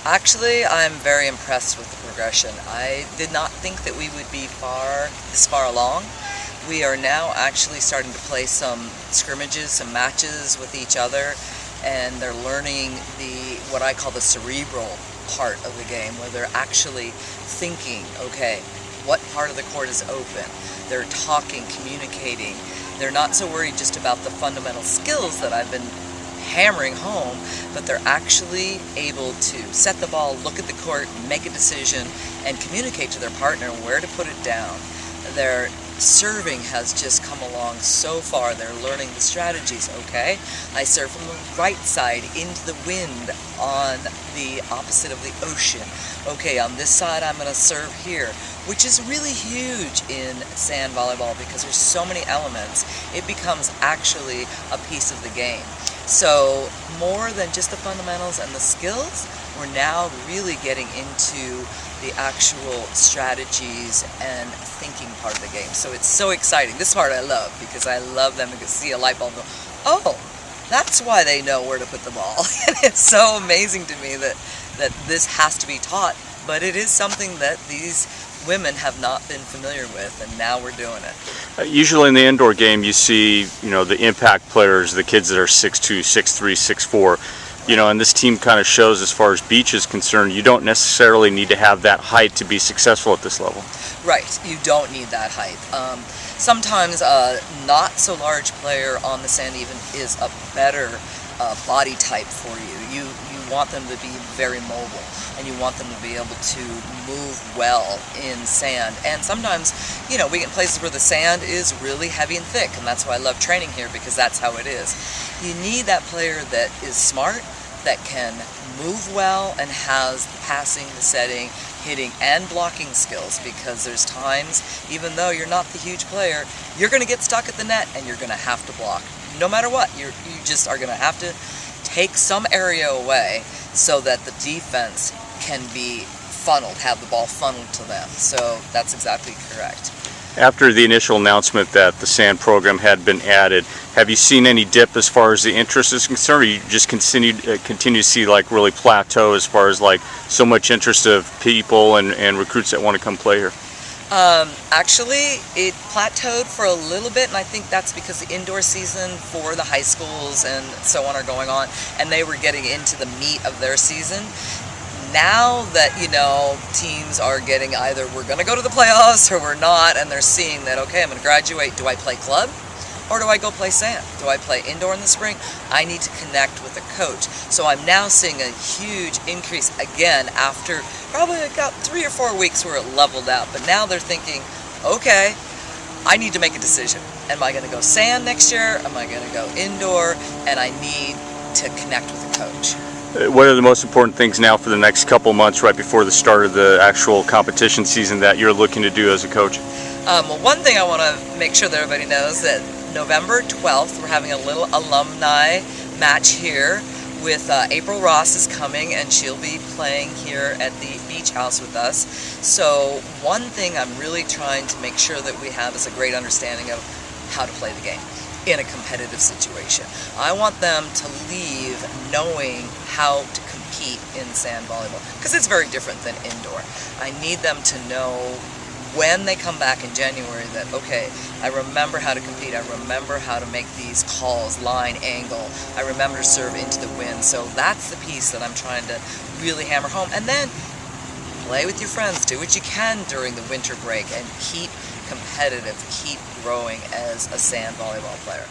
Actually, I'm very impressed with the progression. I did not think that we would be this far along. We are now actually starting to play some scrimmages, some matches with each other, and they're learning what I call the cerebral part of the game, where they're actually thinking, okay, what part of the court is open? They're talking, communicating. They're not so worried just about the fundamental skills that I've been hammering home, but they're actually able to set the ball, look at the court, make a decision, and communicate to their partner where to put it down. Their serving has just come along so far. They're learning the strategies. Okay, I serve from the right side into the wind on the opposite of the ocean. Okay, on this side I'm going to serve here, which is really huge in sand volleyball because there's so many elements. It becomes actually a piece of the game. So more than just the fundamentals and the skills, we're now really getting into the actual strategies and thinking part of the game. So it's so exciting. This part I love because I love them to see a light bulb go, oh, that's why they know where to put the ball. And it's so amazing to me that this has to be taught, but it is something that these women have not been familiar with, and now we're doing it. Usually in the indoor game you see, the impact players, the kids that are 6'2", 6'3", 6'4", and this team kind of shows, as far as beach is concerned, you don't necessarily need to have that height to be successful at this level. Right, you don't need that height. Sometimes a not so large player on the sand even is a better body type for you. You want them to be very mobile, and you want them to be able to move well in sand. And sometimes, we get in places where the sand is really heavy and thick, and that's why I love training here, because that's how it is. You need that player that is smart, that can move well, and has the passing, the setting, hitting, and blocking skills, because there's times, even though you're not the huge player, you're going to get stuck at the net and you're going to have to block. No matter what, you just are going to have to take some area away so that the defense can be funneled, have the ball funneled to them. So that's exactly correct. After the initial announcement that the sand program had been added, have you seen any dip as far as the interest is concerned, or you just continue to see really plateau as far as so much interest of people and recruits that want to come play here? Actually, it plateaued for a little bit, and I think that's because the indoor season for the high schools and so on are going on, and they were getting into the meat of their season. Now that, teams are getting either we're going to go to the playoffs or we're not, and they're seeing that, okay, I'm going to graduate. Do I play club or do I go play sand? Do I play indoor in the spring? I need to connect with a coach. So I'm now seeing a huge increase again after probably about 3 or 4 weeks where it leveled out. But now they're thinking, okay, I need to make a decision. Am I going to go sand next year? Am I going to go indoor? And I need to connect with a coach. What are the most important things now for the next couple months right before the start of the actual competition season that you're looking to do as a coach? Well, one thing I want to make sure that everybody knows that November 12th, we're having a little alumni match here with April Ross is coming, and she'll be playing here at the beach house with us. So one thing I'm really trying to make sure that we have is a great understanding of how to play the game in a competitive situation. I want them to leave knowing how to compete in sand volleyball, because it's very different than indoor. I need them to know when they come back in January that, okay, I remember how to compete, I remember how to make these calls, line, angle, I remember to serve into the wind. So that's the piece that I'm trying to really hammer home. And then play with your friends, do what you can during the winter break, and keep competitive, keep growing as a sand volleyball player.